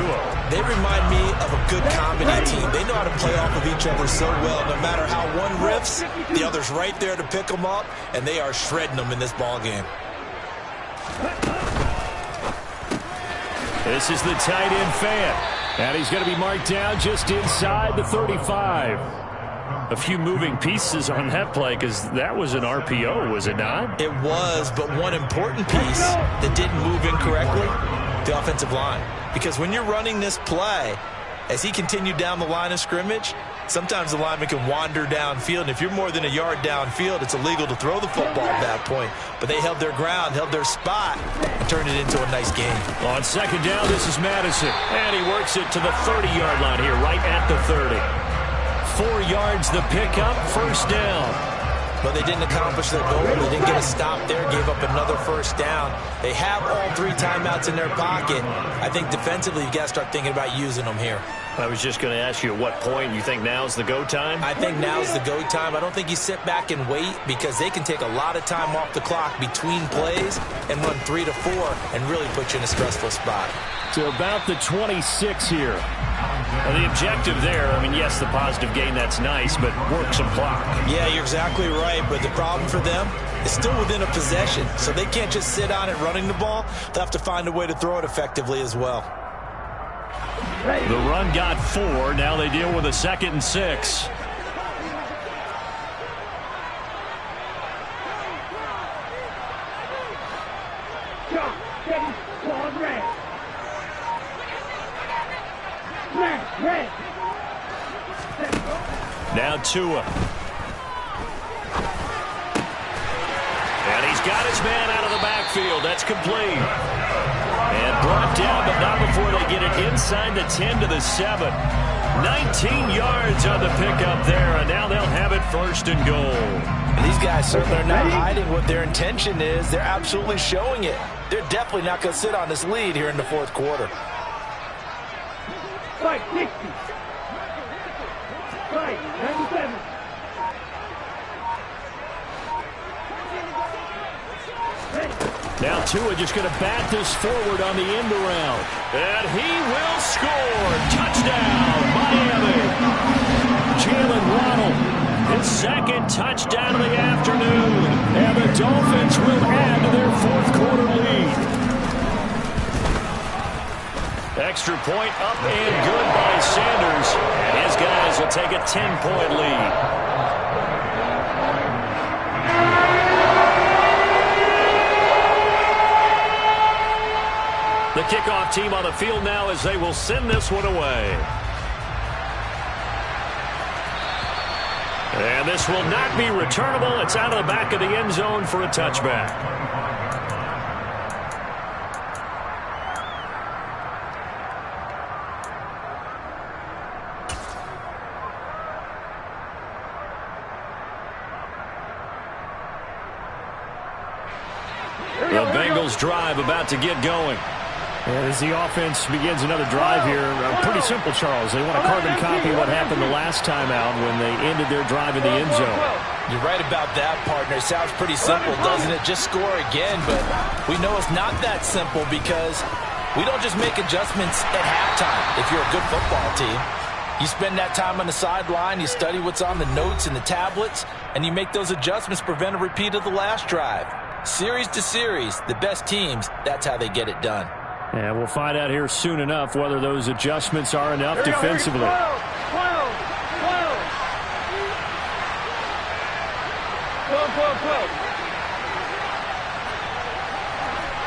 They remind me of a good comedy team. They know how to play off of each other so well. No matter how one riffs, the other's right there to pick them up, and they are shredding them in this ball game. This is the tight end fan. And he's going to be marked down just inside the 35. A few moving pieces on that play, because that was an RPO, was it not? It was, but one important piece that didn't move incorrectly, the offensive line. Because when you're running this play, as he continued down the line of scrimmage, sometimes the lineman can wander downfield. And if you're more than a yard downfield, it's illegal to throw the football at that point. But they held their ground, held their spot, and turned it into a nice game. On 2nd down, this is Madison. And he works it to the 30-yard line here, right at the 30. 4 yards the pickup, 1st down. But they didn't accomplish their goal. They didn't get a stop there, gave up another 1st down. They have all 3 timeouts in their pocket. I think defensively, you've got to start thinking about using them here. I was just going to ask you at what point you think now's the go time? I think now's the go time. I don't think you sit back and wait, because they can take a lot of time off the clock between plays and run 3 to 4 and really put you in a stressful spot. To about the 26 here. Well, the objective there, I mean, yes, the positive gain, that's nice, but work some clock. Yeah, you're exactly right, but the problem for them is still within a possession, so they can't just sit on it running the ball. They'll have to find a way to throw it effectively as well. The run got 4. Now they deal with a 2nd and 6. Now Tua. And he's got his man out of the backfield. That's complete. And brought down, but not before they get it inside the 10 to the 7. 19 yards on the pickup there, and now they'll have it 1st and goal. And these guys certainly are not hiding what their intention is. They're absolutely showing it. They're definitely not going to sit on this lead here in the fourth quarter. Fight 60. Fight 97. Now Tua just going to bat this forward on the end around. And he will score. Touchdown, Miami. Jalen Waddle, his 2nd touchdown of the afternoon. And the Dolphins will add to their fourth quarter lead. Extra point up and good by Sanders. And his guys will take a 10-point lead. The kickoff team on the field now as they will send this one away. And this will not be returnable. It's out of the back of the end zone for a touchback. The Bengals drive about to get going. As the offense begins another drive here, pretty simple, Charles. They want to carbon copy what happened the last time out when they ended their drive in the end zone. You're right about that, partner. Sounds pretty simple, doesn't it? Just score again, but we know it's not that simple because we don't just make adjustments at halftime if you're a good football team. You spend that time on the sideline, you study what's on the notes and the tablets, and you make those adjustments to prevent a repeat of the last drive. Series to series, the best teams, that's how they get it done. And we'll find out here soon enough whether those adjustments are enough defensively. 12.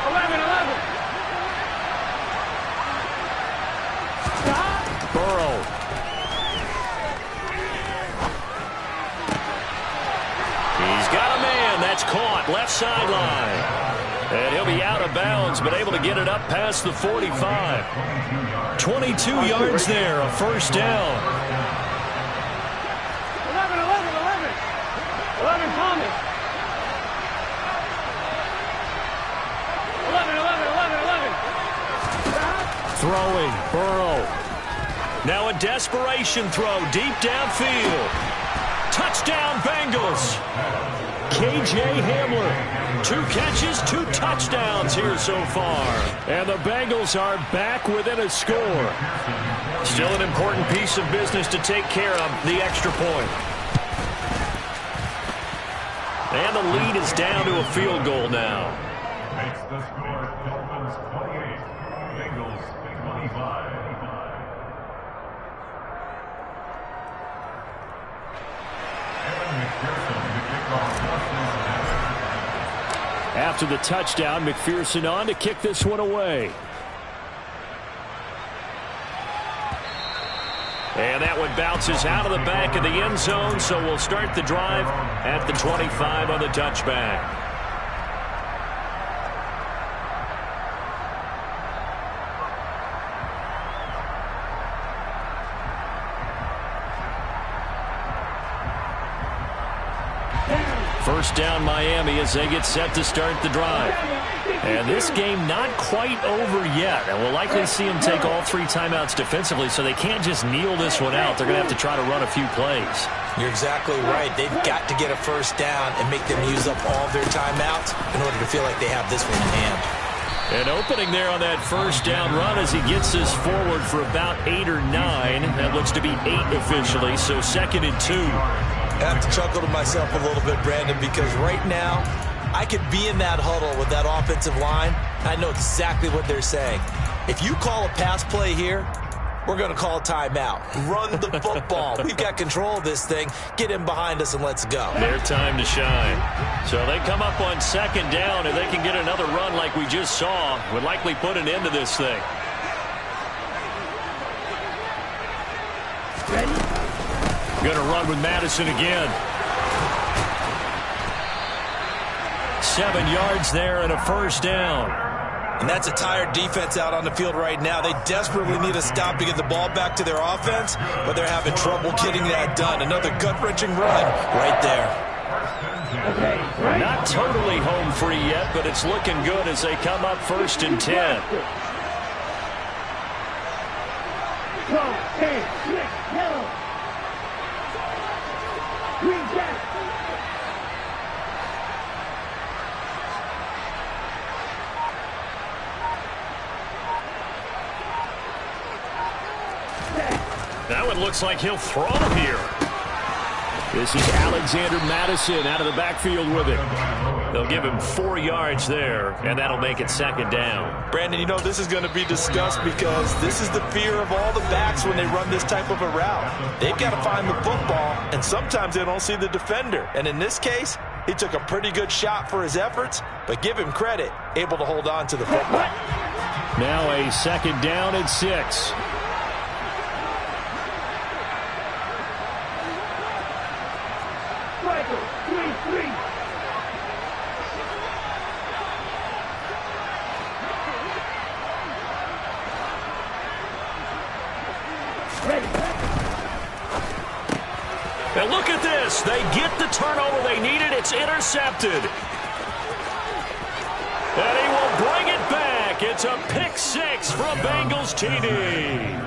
11. 11. 11. Burrow. He's got a man. That's caught. Left sideline. And he'll be out of bounds, but able to get it up past the 45. 22 yards there, a first down. 11. 11, Thomas. 11. Throwing. Burrow. Now a desperation throw deep downfield. Touchdown, Bengals. K.J. Hamler. 2 catches, 2 touchdowns here so far. And the Bengals are back within a score. Still an important piece of business to take care of, the extra point. And the lead is down to a field goal now. Makes the score Dolphins 28, Bengals 25. After the touchdown, McPherson on to kick this one away. And that one bounces out of the back of the end zone, so we'll start the drive at the 25 on the touchback. First down Miami as they get set to start the drive. And this game not quite over yet. And we'll likely see them take all 3 timeouts defensively, so they can't just kneel this one out. They're going to have to try to run a few plays. You're exactly right. They've got to get a first down and make them use up all of their timeouts in order to feel like they have this one in hand. An opening there on that first down run as he gets this forward for about 8 or 9. That looks to be 8 officially, so 2nd and 2. I have to chuckle to myself a little bit, Brandon, because right now I could be in that huddle with that offensive line. I know exactly what they're saying. If you call a pass play here, we're going to call a timeout. Run the football. We've got control of this thing. Get in behind us and let's go. Their time to shine. So they come up on 2nd down. If they can get another run like we just saw, would likely put an end to this thing. Going to run with Madison again. 7 yards there and a first down. And that's a tired defense out on the field right now. They desperately need a stop to get the ball back to their offense, but they're having trouble getting that done. Another gut-wrenching run right there. Not totally home free yet, but it's looking good as they come up 1st and 10. That one looks like he'll throw here. This is Alexander Madison out of the backfield with it. They'll give him 4 yards there, and that'll make it 2nd down. Brandon, you know this is going to be discussed because this is the fear of all the backs when they run this type of a route. They've got to find the football, and sometimes they don't see the defender. And in this case, he took a pretty good shot for his efforts, but give him credit, able to hold on to the football. Now a 2nd down and 6. And look at this. They get the turnover they needed. It's intercepted. And he will bring it back. It's a pick six from Bengals TD.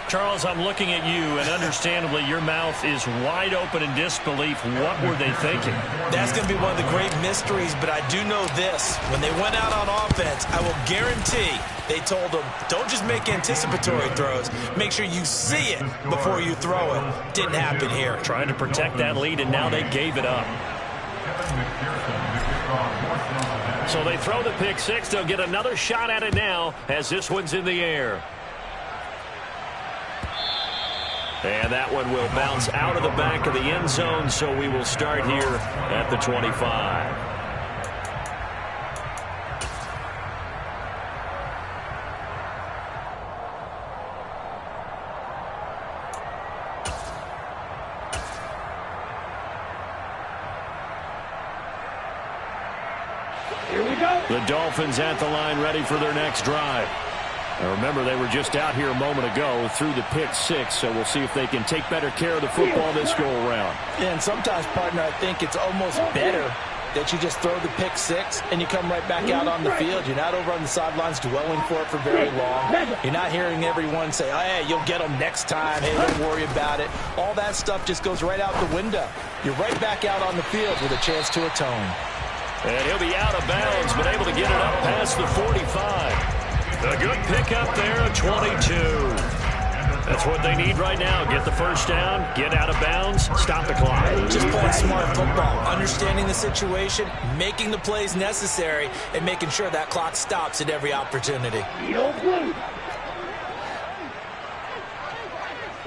Charles, I'm looking at you, and understandably, your mouth is wide open in disbelief. What were they thinking? That's going to be one of the great mysteries, but I do know this. When they went out on offense, I will guarantee they told them, don't just make anticipatory throws. Make sure you see it before you throw it. Didn't happen here. Trying to protect that lead, and now they gave it up. So they throw the pick six. They'll get another shot at it now as this one's in the air. And that one will bounce out of the back of the end zone, so we will start here at the 25. Here we go. The Dolphins at the line, ready for their next drive. Now remember, they were just out here a moment ago through the pick six, so we'll see if they can take better care of the football this go-around. And sometimes, partner, I think it's almost better that you just throw the pick six and you come right back out on the field. You're not over on the sidelines dwelling for it for very long. You're not hearing everyone say, oh, hey, you'll get them next time. Hey, don't worry about it. All that stuff just goes right out the window. You're right back out on the field with a chance to atone. And he'll be out of bounds, but able to get it up past the 45. A good pickup there at 22. That's what they need right now. Get the first down, get out of bounds, stop the clock. Just playing smart football, understanding the situation, making the plays necessary, and making sure that clock stops at every opportunity. Yellow blue.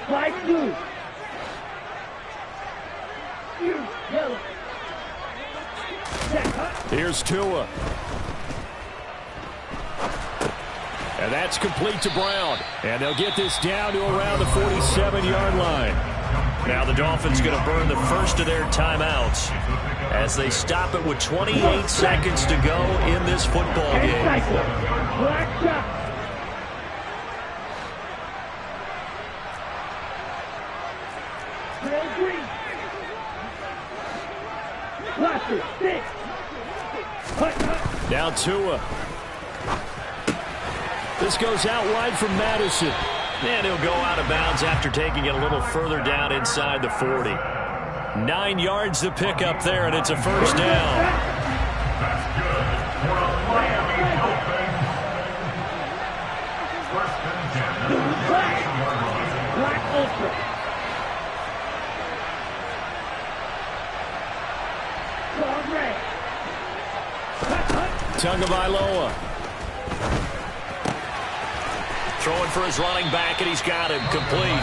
Light blue. Yellow. Here's Tua. And that's complete to Brown. And they'll get this down to around the 47-yard line. Now the Dolphins going to burn the first of their timeouts as they stop it with 28 seconds to go in this football game. Black shot. Red green. Blaster, stick. Now Tua. This goes out wide from Madison. And he'll go out of bounds after taking it a little further down inside the 40. 9 yards to pick up there, and it's a first down. That's good for a Miami Dolphins. First and 10. Black ultra. Tagovailoa. Throwing for his running back, and he's got him complete.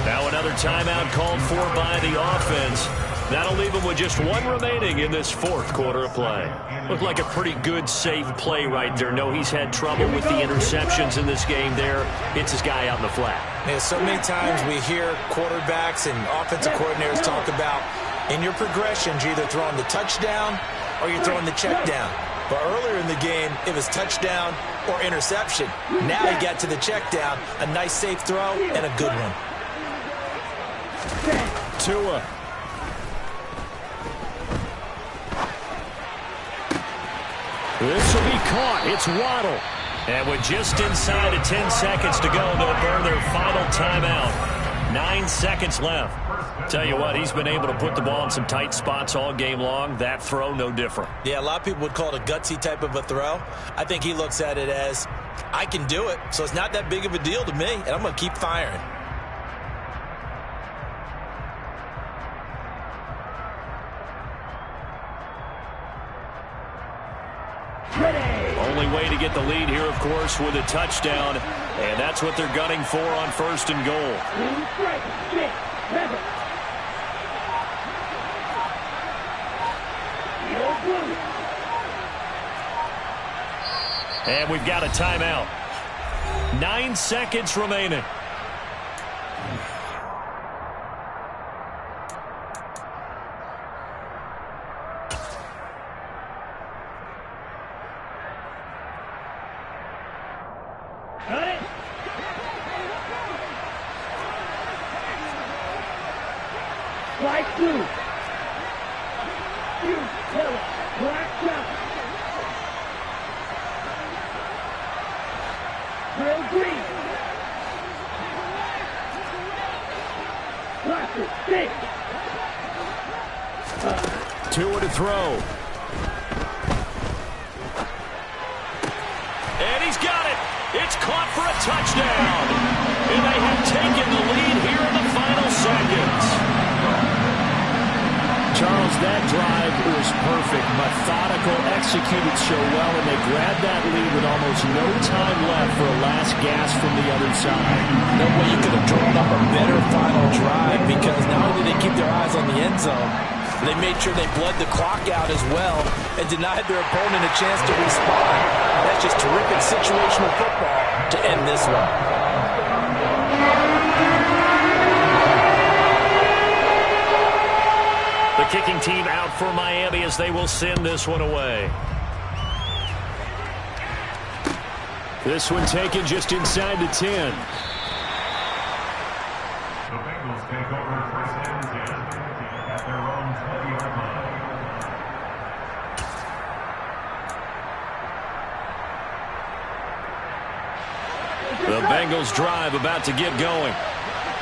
Now another timeout called for by the offense. That'll leave him with just one remaining in this fourth quarter of play. Looked like a pretty good, safe play right there. No, he's had trouble with the interceptions in this game there. Hits his guy out in the flat. Yeah, so many times we hear quarterbacks and offensive coordinators talk about in your progressions, you're either throwing the touchdown or you're throwing the check down. But earlier in the game, it was touchdown or interception. Now he got to the check down, a nice safe throw, and a good one. Tua. This will be caught. It's Waddle. And with just inside of 10 seconds to go, they'll burn their final timeout. 9 seconds left. Tell you what, he's been able to put the ball in some tight spots all game long. That throw, no different. Yeah, a lot of people would call it a gutsy type of a throw. I think he looks at it as, I can do it, so it's not that big of a deal to me, and I'm going to keep firing. Only way to get the lead here, of course, with a touchdown. And that's what they're gunning for on first and goal. And we've got a timeout. 9 seconds remaining. Two to throw. And he's got it. It's caught for a touchdown. And they have taken the lead here in the final seconds. Charles, that drive was perfect. Methodical, executed so well, and they grabbed that lead with almost no time left for a last gasp from the other side. No way you could have drawn up a better final drive, because not only did they keep their eyes on the end zone, they made sure they bled the clock out as well and denied their opponent a chance to respond. That's just terrific situational football to end this one. The kicking team out for Miami as they will send this one away. This one taken just inside the 10. The Bengals take over first and 10 at their own 20-yard line. The Bengals drive about to get going.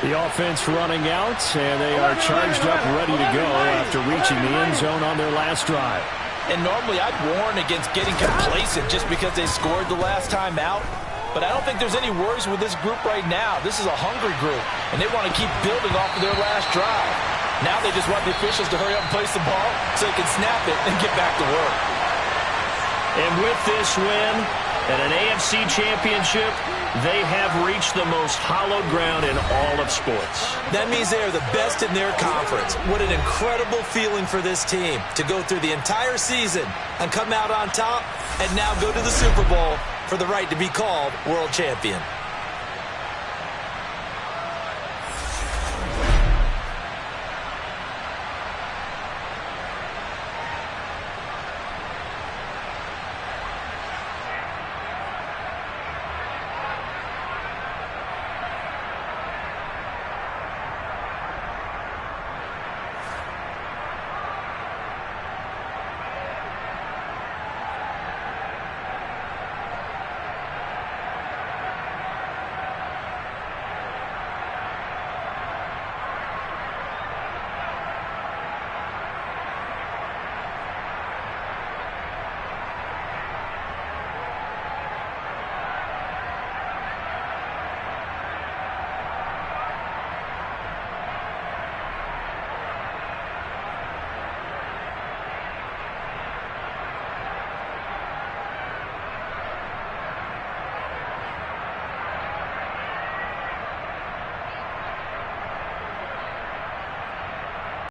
The offense running out, and they are charged up, ready to go after reaching the end zone on their last drive. And normally I'd warn against getting complacent just because they scored the last time out. But I don't think there's any worries with this group right now. This is a hungry group, and they want to keep building off of their last drive. Now they just want the officials to hurry up and place the ball so they can snap it and get back to work. And with this win and an AFC championship, they have reached the most hallowed ground in all of sports. That means they are the best in their conference. What an incredible feeling for this team to go through the entire season and come out on top and now go to the Super Bowl for the right to be called world champion.